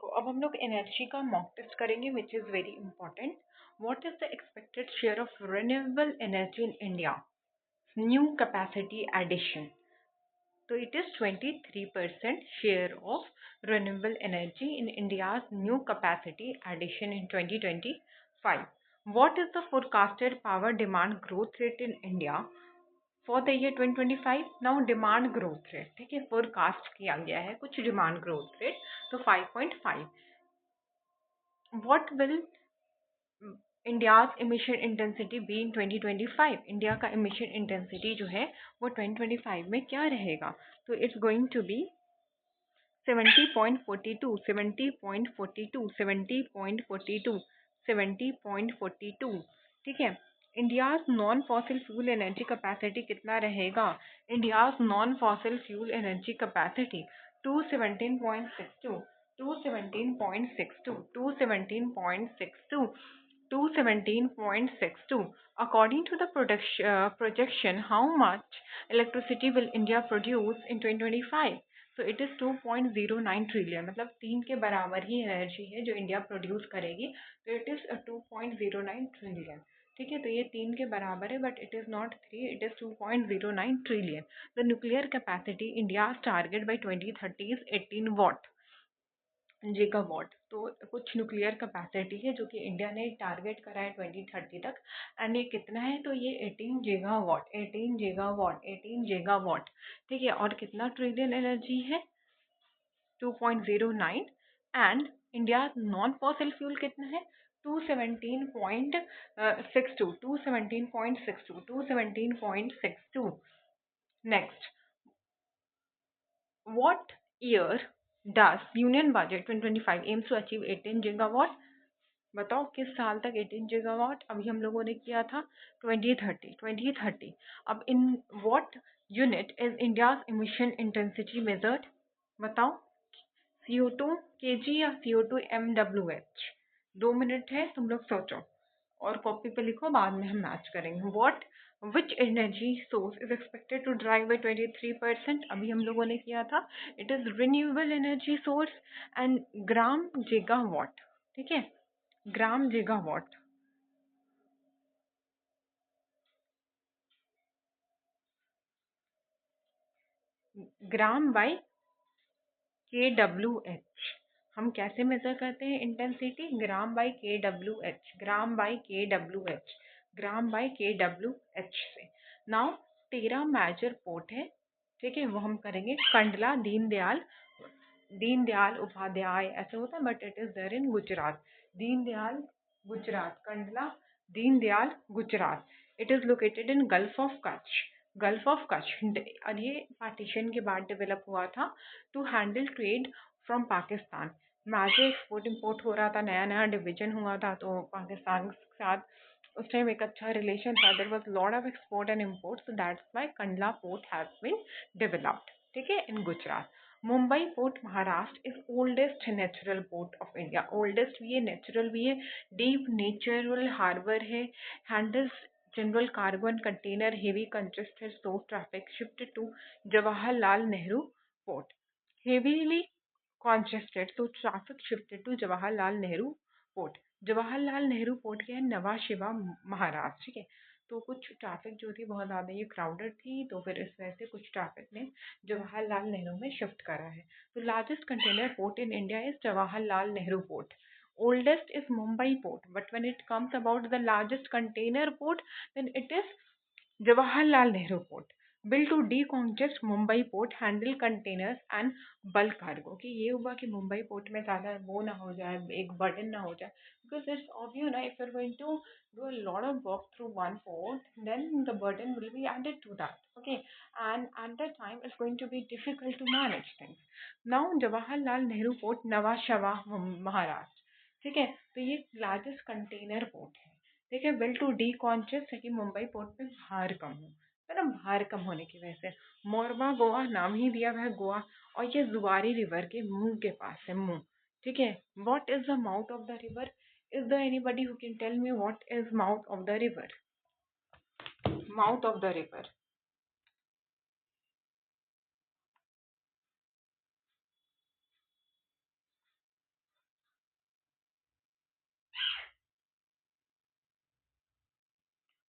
देखो, अब हम लोग एनर्जी का मॉक टेस्ट करेंगे which is very important. What is the expected share of renewable energy in India, new capacity addition? So it is 23% share of renewable energy in India's new capacity addition in 2025. What is the forecasted power demand growth rate in India for the year 2025? Now demand growth rate, ठीक है, forecast किया गया है कुछ demand growth rate, तो 5.5. What will India's emission intensity be in 2025? India का emission intensity जो है वो 2025 में क्या रहेगा? तो it's going to be 70.42, 70.42, 70.42, 70.42. ठीक है. India's non fossil fuel energy capacity कितना रहेगा? India's non fossil fuel energy capacity 217.62, 217.62, 217.62, 217.62. According to the projection, how much electricity will India produce in 2025? So it is 2.09 trillion, मतलब 3 के बराबर ही energy है जो India produce करेगी. तो इट इज 2.09 ट्रिलियन. ठीक है, तो ये 3 के बराबर है, but it is not 3, it is 2.09 trillion. The nuclear capacity India target by 2030 is 18 what gigawatt. तो कुछ न्यूक्लियर कैपेसिटी है जो कि इंडिया ने टारगेट करा है 2030 तक. एंड ये कितना है? तो ये 18 गीगावाट, 18 गीगावाट, 18 गीगावाट. ठीक है, और कितना ट्रिलियन एनर्जी है? 2.09. And India non fossil fuel कितना है? 217.62, 217.62, 217.62. Next, what year does union budget 2025 aims to achieve 18 gigawatt? बताओ किस साल तक 18 गीगावाट? अभी हम लोगों ने किया था 2030, 2030. अब in what unit is India's emission intensity measured? बताओ, CO2 kg या CO2 MWH? 2 मिनट है, तुम लोग सोचो और कॉपी पे लिखो, बाद में हम मैच करेंगे. What which energy source is expected to drive by 23%? अभी हम लोगों ने किया था, it is renewable energy source. And gram gigawatt, ठीक है, gram gigawatt. Gram by KWH. हम कैसे मेजर करते हैं intensity? Gram by KWH, gram by KWH, gram by KWH से. नाउ 13 मेजर पोर्ट है, ठीक है, वो हम करेंगे. कंडला, दीनदयाल, दीनदयाल उपाध्याय ऐसे होता है, but it is there in Gujarat. Deendayal Gujarat, Kandla Deendayal Gujarat. It is located in gulf of Kutch, gulf of Kutch. और ये पार्टीशन के बाद डेवलप हुआ था to handle trade from Pakistan. Major export import हो रहा था, नया नया डिवीजन हुआ था, तो पाकिस्तान के साथ उस टाइम एक अच्छा रिलेशन था. There was lot of export and import, so that's why Kandla port has been developed, ठीक है, in Gujarat. Mumbai port Maharashtra is oldest natural port of India. Oldest भी है, नेचुरल भी है. डीप नेचुरल हार्बर है. Handles general cargo and container heavy congested so traffic shifted to Jawaharlal Nehru port. Heavily congested so traffic shifted to Jawaharlal Nehru port. Jawaharlal Nehru port क्या है? नवा शिवा महाराष्ट्र, ठीक है. तो कुछ ट्रैफिक जो थी बहुत ज़्यादा ये क्राउडेड थी, तो फिर इस वजह से कुछ ट्रैफिक ने जवाहरलाल नेहरू में शिफ्ट करा है. तो largest container port in India is Jawaharlal Nehru port. Oldest is Mumbai port, but when it comes about the largest container port, then it is Jawaharlal Nehru port. Built to decongest Mumbai port, handle containers and bulk cargo. कि ये हुआ कि Mumbai port में ज़्यादा वो ना हो जाए, एक बर्डन ना हो जाए, because it's obvious ना, if you're going to do a lot of work through one port, then the burden will be added to that, okay, and at that time it's going to be difficult to manage things. Now Jawaharlal Nehru port, Nava Shava Maharashtra, ठीक है. तो ये largest container port है, ठीक है. Bill to D conscious है कि Mumbai port में भार कम हो, है ना, भार कम होने की वजह से. मोरबा गोवा नाम ही दिया हुआ है गोवा, और ये जुआरी रिवर के मुंह के पास है, मुंह, ठीक है. What is the mouth of the river? Is the anybody who can tell me what is mouth of the river? Mouth of the river.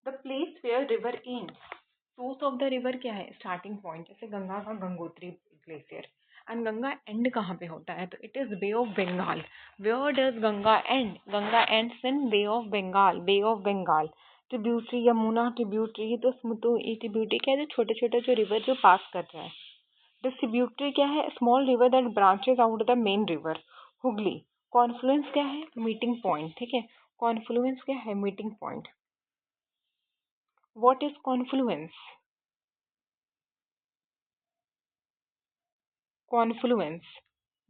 The place where river end, source of the river क्या है, starting point, जैसे गंगा का Gangotri glacier, and Ganga end कहाँ पे होता है, तो it is bay of Bengal. Where does Ganga end, Ganga ends in bay of Bengal, bay of Bengal. Tributary Yamuna tributary, तो ट्रिब्यूटरी क्या है, जो छोटे छोटे जो रिवर जो पास कर रहा है। डिस्ट्रीब्यूटरी क्या है, small river that branches out the main river. Hooghly, Confluence क्या है, मीटिंग पॉइंट, ठीक है, कॉन्फ्लुएंस क्या है, meeting point. What is Confluence, Confluence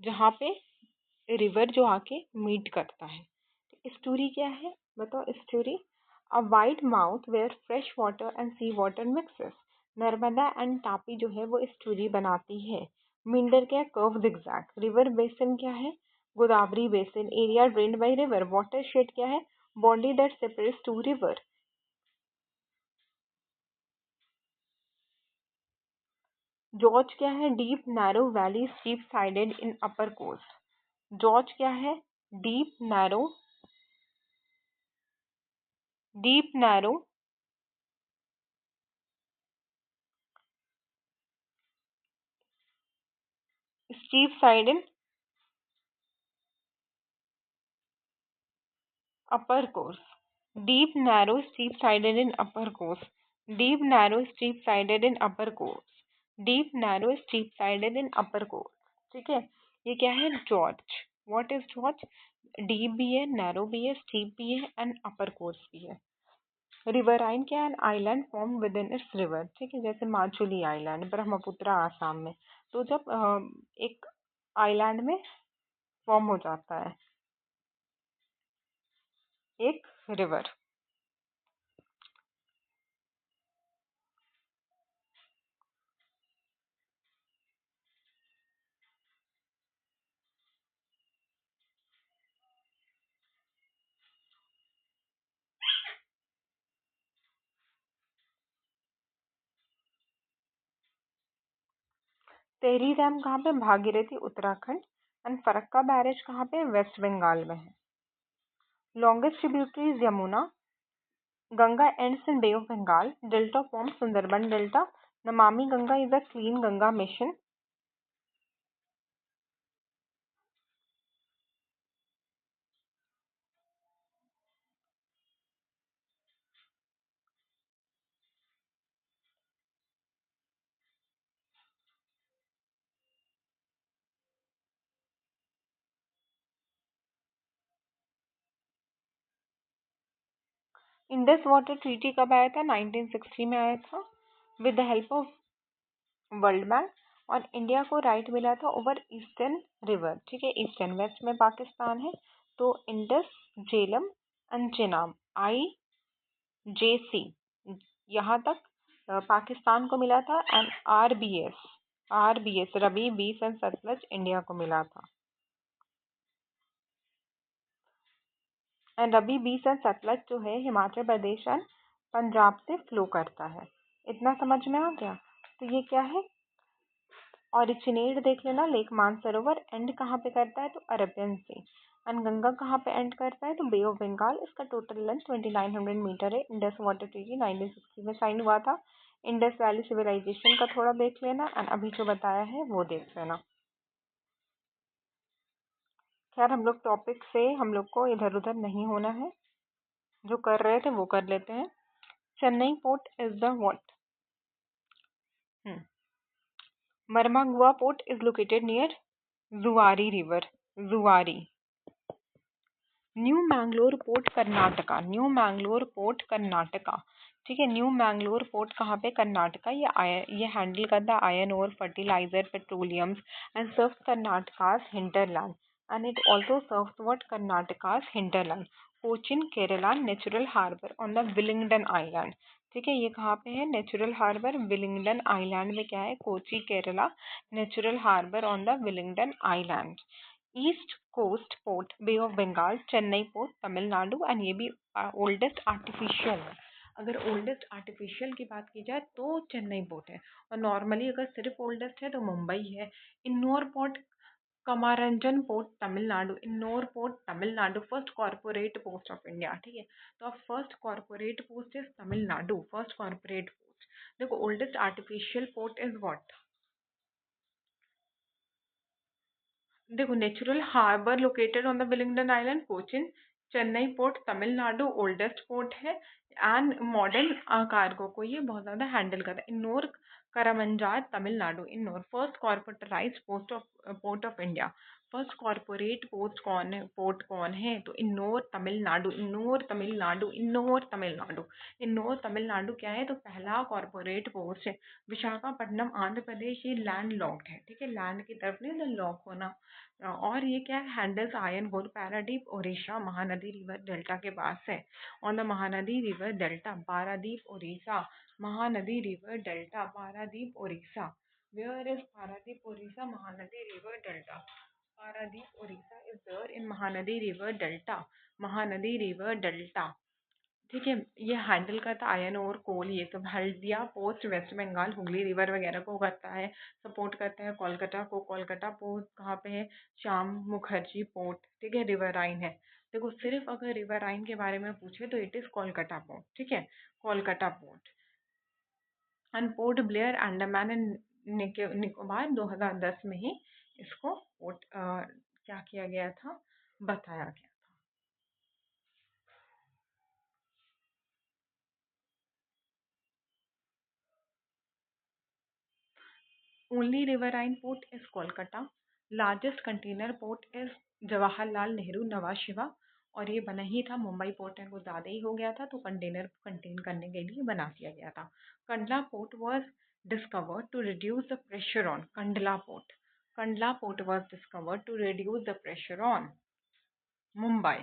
जहाँ पे रिवर जो आके मीट करता है। स्टोरी क्या है, बताओ story. A wide mouth where fresh water and sea water mixes, Narmada and Tapi जो है वो स्टोरी बनाती है। मिंडर क्या है, कर्व जिगजैग। रिवर बेसिन क्या है, Godavari basin, area drained by river. Watershed क्या है, body that separates two river. Gorge क्या है, deep narrow valley steep sided in upper coast. Gorge क्या है, deep narrow, deep narrow steep side in upper course. Deep, narrow, steep-sided in upper course. Deep, narrow, steep-sided in upper course. Deep, narrow, steep-sided in upper course. ठीक है, ये क्या है, George. What is George, deep भी है, narrow भी है, steep भी है एंड अपर कोर्स भी है। रिवराइन क्या है, island form with in its river, ठीक है, जैसे माजुली आइलैंड ब्रह्मपुत्र आसाम में। तो जब एक आइलैंड में फॉर्म हो जाता है एक रिवर। टेहरी डैम कहाँ पे, भागीरथी उत्तराखंड। एंड फरक्का बैरेज कहाँ पे, वेस्ट बंगाल में है। Longest tributaries Yamuna, Ganga ends in bay of Bengal, delta form Sundarban delta. Namami Ganga is a clean Ganga mission. Indus water treaty कब आया था, 1960 में आया था, with the help of World Bank. और इंडिया को राइट मिला था ओवर ईस्टर्न रिवर, ठीक है, ईस्टर्न, वेस्ट में पाकिस्तान है, तो Indus, Jhelum and Chenab, IJC, यहाँ तक पाकिस्तान को मिला था। एंड आर बी एस रबी बीस एंड सतलज इंडिया को मिला था। एंड रबी बीस एंड सतलज जो है हिमाचल प्रदेश एंड पंजाब से फ्लो करता है। इतना समझ में आ गया। तो ये क्या है, ऑरिजिनेट देख लेना, लेक मानसरोवर एंड कहाँ पे करता है, तो अरबियन सी। एंड गंगा कहाँ पे एंड करता है, तो बे ऑफ बंगाल। इसका टोटल लेंथ 2900 मीटर है। इंडस वाटर ट्रीटी 1960 में साइन हुआ था। इंडस वैली सिविलाइजेशन का थोड़ा देख लेना एंड अभी जो बताया है वो देख लेना। खैर हम लोग टॉपिक से हम लोग को इधर उधर नहीं होना है, जो कर रहे थे वो कर लेते हैं। Chennai port is the what, Marmagao port is located near Zuari river, Zuari. New Mangalore port Karnataka, New Mangalore port Karnataka, ठीक है, न्यू मैंगलोर पोर्ट कहाँ पे, कर्नाटका। ये हैंडल करता है आयरन और fertiliser petroleums and serves Karnataka's hinterland. And it also serves what, Karnataka's hinterland. Cochin Kerala, natural harbour on the Willingdon island, ठीक है, ये कहाँ पे है, नेचुरल हार्बर विलिंगडन आइलैंड में क्या है, Kochi Kerala, natural harbour on the Willingdon island. East coast port bay of Bengal, Chennai port Tamil Nadu. And ये भी ओल्डेस्ट आर्टिफिशियल है। अगर ओल्डेस्ट आर्टिफिशियल की बात की जाए तो चेन्नई पोर्ट है, और नॉर्मली अगर सिर्फ ओल्डेस्ट है तो मुंबई है। Ennore port Kamarajar port Tamil Nadu, Ennore port Tamil Nadu, first corporate post of India. ठीक है, तो अब first corporate post is Tamil Nadu, first corporate post. देखो oldest artificial port is what, देखो natural harbour located on the Willingdon island Cochin. Chennai port Tamil Nadu oldest port है एंड मॉडर्न कार्गो को ये बहुत ज़्यादा हैंडल करता है। Ennore Kamarajar Tamil Nadu, Ennore first corporatise port of India. First corporate port कौन है, तो इन्नोर तमिलनाडु, इन्नोर तमिलनाडु, इन्नोर तमिलनाडु। इन्नोर तमिलनाडु क्या है, तो पहला कॉर्पोरेट पोर्ट है। विशाखापट्टनम आंध्र प्रदेश, ये लैंड लॉक्ड है। ठीक है, लैंड की तरफ नहीं, लॉक होना। और ये क्या है, handles iron coal, Paradip Odisha Mahanadi river delta के पास है। On the Mahanadi river delta, Paradip Odisha, Mahanadi river delta, Paradip Odisha. Where is Paradip Odisha Mahanadi river delta? Paradip Odisha is there in Mahanadi river delta, Mahanadi river delta. ठीक है, ये हैंडल करता है आयरन और कोल, ये सब Haldia post west Bengal, Hooghly river वगैरह को करता है, सपोर्ट करता है। कोलकाता को, कोलकाता पोर्ट कहाँ पे है, श्याम मुखर्जी पोर्ट। ठीक है, रिवराइन है। देखो सिर्फ अगर रिवराइन के बारे में पूछे तो इट इज कोलकाता पोर्ट। ठीक है, Kolkata port. And port Blair Andaman and Nicobar 2010 में ही इसको पोर्ट क्या किया गया था, बताया गया। Only riverine port is Kolkata. Largest container port is Jawaharlal Nehru नवा शिवा। और ये बना ही था, मुंबई पोर्ट है वो ज़्यादा ही हो गया था तो कंटेनर कंटेन करने के लिए बना दिया गया था। Kandla port was discovered to reduce the pressure on, Kandla port, Kandla port was discovered to reduce the pressure on Mumbai.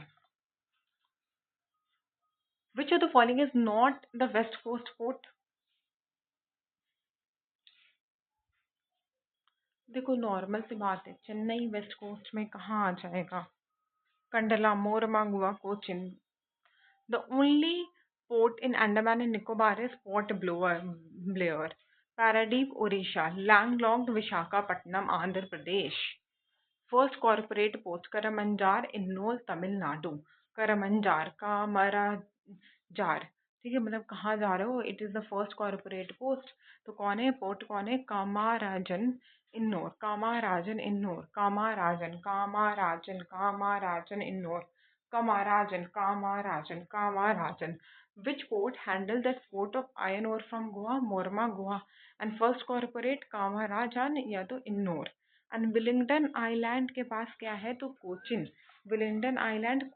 Which of the following is not the west coast port? देखो नॉर्मल सी बात है, चेन्नई वेस्ट कोस्ट में कहाँ आ जाएगा? Kandla, मोरमा, Goa, Cochin. The only port in Andaman and Nicobar is Port Blair. Paradip, Odisha. Landlocked Vishakhapatnam, Andhra Pradesh. First corporate post Karamanjar, Innor, Tamil Nadu. Karamanjar, Kamarajar। ठीक है, मतलब कहाँ जा रहे हो, it is the first corporate post. तो कौन है, पोर्ट कौन है, कामाराजन इन्नोर, कामाराजन इन्नोर, कामाराजन, कामाराजन, कामाराजन इन्नोर, कामाराजन, कामाराजन, कामाराजन। Which port handled that port of iron ore from Goa, Morma, Goa, and first corporate कामाराजन या तो इन्नोर। एंड विलिंगडन आइलैंड के पास क्या है, तो कोचिन, विलिंगडन आइलैंड